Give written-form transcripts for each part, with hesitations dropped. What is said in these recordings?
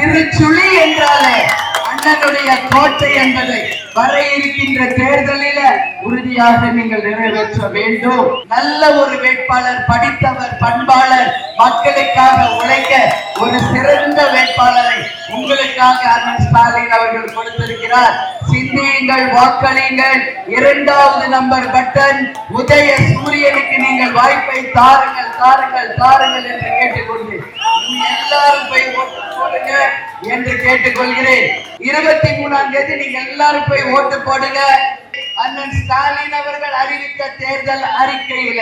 திருச்சுழி என்றாலே அண்ணனுடைய கோட்டை என்பதை வர இருக்கின்ற தேர்தலில உறுதியாக நீங்கள் நிறைவேற்ற வேண்டும். நல்ல ஒரு வேட்பாளர், படித்தவர், பண்பாளர், மக்களுக்காக உழைக்க ஒரு சிறந்த வேட்பாளரை உங்களுக்காக அண்ணன் ஸ்டாலின் அவர்கள் கொடுத்திருக்கிறார். சிந்தியுங்கள், வாக்களியுங்கள். 2வது நம்பர் பட்டன் உதய சூரியனுக்கு நீங்கள் வாய்ப்பை தாருங்கள், தாருங்கள், தாருங்கள் என்று கேட்டுக்கொண்டு எல்லாரும் போய் ஓட்டு போடுங்க என்று கேட்டுக்கொள்கிறேன். 23ஆம் தேதி நீங்க எல்லாரும் போய் ஓட்டு போடுங்க. அண்ணன் ஸ்டாலின் அவர்கள் அறிவித்த தேர்தல் அறிக்கையில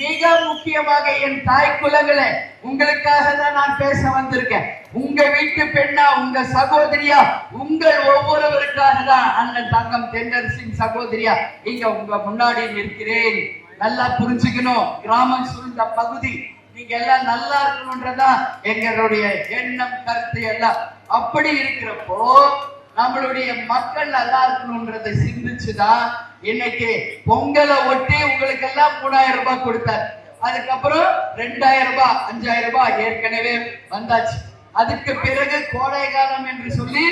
மிக முக்கியமாக என் தாய் குலங்களே, உங்களுக்காக தான் நான் பேச வந்திருக்கேன். உங்க வீட்டு பெண்ணா, உங்க சகோதரியா, உங்கள் ஒவ்வொருவருக்காக தான் அண்ணன் தங்கம் தென்னரசின் சகோதரியா இங்க உங்க முன்னாடி நிற்கிறேன். நல்லா புரிஞ்சுக்கணும். கிராமம் சூழ்ந்த பகுதி, நீங்க எல்லாம் நல்லா இருக்கணும்ன்றதா எங்களுடைய எண்ணம், கருத்து எல்லாம். அப்படி இருக்கிறப்போ நம்மளுடைய மக்கள் நல்லா இருக்கணும்ன்றதை சிந்திச்சுதான் இன்னைக்கு பொங்கலை ஒட்டி உங்களுக்கு எல்லாம் 3000 ரூபாய் கொடுத்தார். அதுக்கப்புறம் 2000 ரூபாய், 5000 ரூபாய் ஏற்கனவே வந்தாச்சு. அதுக்கு பிறகு கோடை காலம் என்று சொல்லி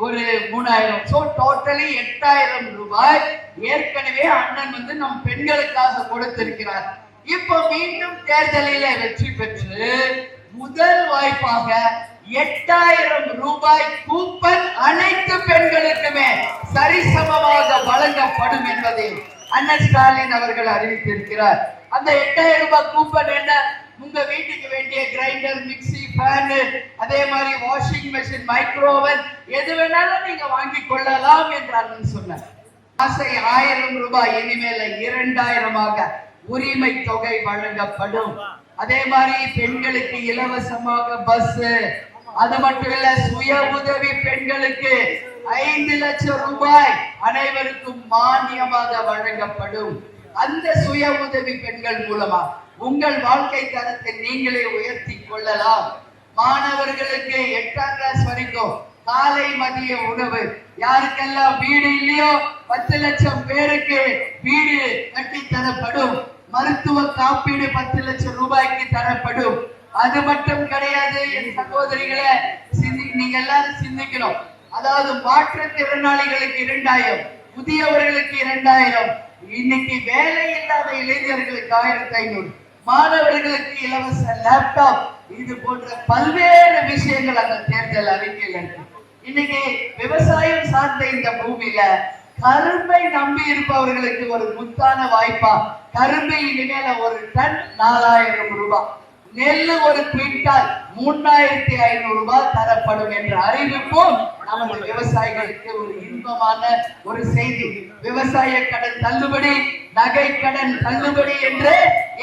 ஒரு 3000. சோ டோட்டலி 8000 ரூபாய் ஏற்கனவே அண்ணன் நம் பெண்களுக்காக கொடுத்திருக்கிறார். இப்போ மீண்டும் தேர்தலில வெற்றி பெற்று முதல் வாய்ப்பாக 8000 ரூபாய் கூப்பன் அனைத்து பெண்களுக்குமே சரிசமமாக வழங்கப்படும் என்பதை அண்ணன் ஸ்டாலின் அவர்கள் அறிவித்திருக்கிறார். அந்த 8000 ரூபாய் கூப்பன் என்ன? உங்க வீட்டுக்கு வேண்டிய கிரைண்டர், மிக்சி, ஃபேன், அதே மாதிரி வாஷிங் மெஷின், மைக்ரோவன் எது வேணாலும் நீங்க வாங்கி கொள்ளலாம் என்று அண்ணன் சொன்னார். ஆசை 1000 ரூபாய் இனிமேல 2000 உரிமை தொகை வழங்கப்படும். அதே மாதிரி பெண்களுக்கு இலவசமாக பஸ், அது மட்டும் இல்ல சுய உதவி பெண்களுக்கு 5 லட்சம் ரூபாய் அனைவருக்கும் மானியமாக வழங்கப்படும். அந்த சுய உதவி பெண்கள் மூலமா உங்கள் வாழ்க்கை தரத்தை நீங்களே உயர்த்தி கொள்ளலாம். மாணவர்களுக்கு 8ஆம் கிளாஸ் வரைக்கும் காலை மதிய உணவு, யாருக்கெல்லாம் வீடு இல்லையோ 10 லட்சம் பேருக்கு வீடு கட்டி தரப்படும். மருத்துவ காப்பீடு 10 லட்சம் ரூபாய்க்கு தரப்படும். அது மட்டும் கிடையாது என் சகோதரிகளை, நீங்க எல்லாரும் சிந்திக்கணும். அதாவது மாற்றுத்திறனாளிகளுக்கு 2000, முதியவர்களுக்கு 2000, இன்னைக்கு வேலை இல்லாத இளைஞர்களுக்கு 1500, மாணவர்களுக்கு இலவச லேப்டாப், இது போன்ற பல்வேறு விஷயங்கள் அந்த தேர்தல் அறிக்கையில் இருக்கு. இன்னைக்கு விவசாயம் சார்ந்த இந்த பூமியில கரும்பை நம்பி இருப்பவர்களுக்கு ஒரு முத்தான வாய்ப்பா, கரும்பு இனிமேல ஒரு டன் 4000 ரூபாய், நெல்லு ஒரு குவிண்டால் 3500 ரூபாய் தரப்படும் என்ற அறிவிப்பும் நமது விவசாயிகளுக்கு ஒரு இன்பமான ஒரு செய்தி. விவசாய கடன் தள்ளுபடி, நகை கடன் தள்ளுபடி என்று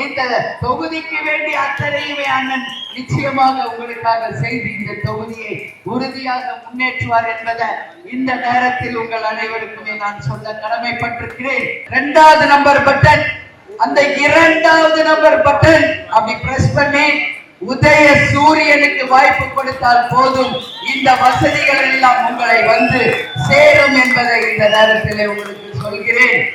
இந்த தொகுதிக்கு வேண்டிய அத்தனையுமே அண்ணன் நிச்சயமாக உங்களுக்காக செய்து இந்த தொகுதியை உறுதியாக முன்னேற்றுவார் என்பதை இந்த நேரத்தில் உங்கள் அனைவருக்குமே நான் சொல்ல கடமைப்பட்டிருக்கிறேன். 2வது நம்பர் பட்டன், அந்த 2வது நம்பர் பட்டன் அப்படி பிரஸ் பண்ணி உதய சூரியனுக்கு வாய்ப்பு கொடுத்தால் போதும், இந்த வசதிகள் எல்லாம் உங்களை சேரும் என்பதை இந்த நேரத்தில் உங்களுக்கு சொல்கிறேன்.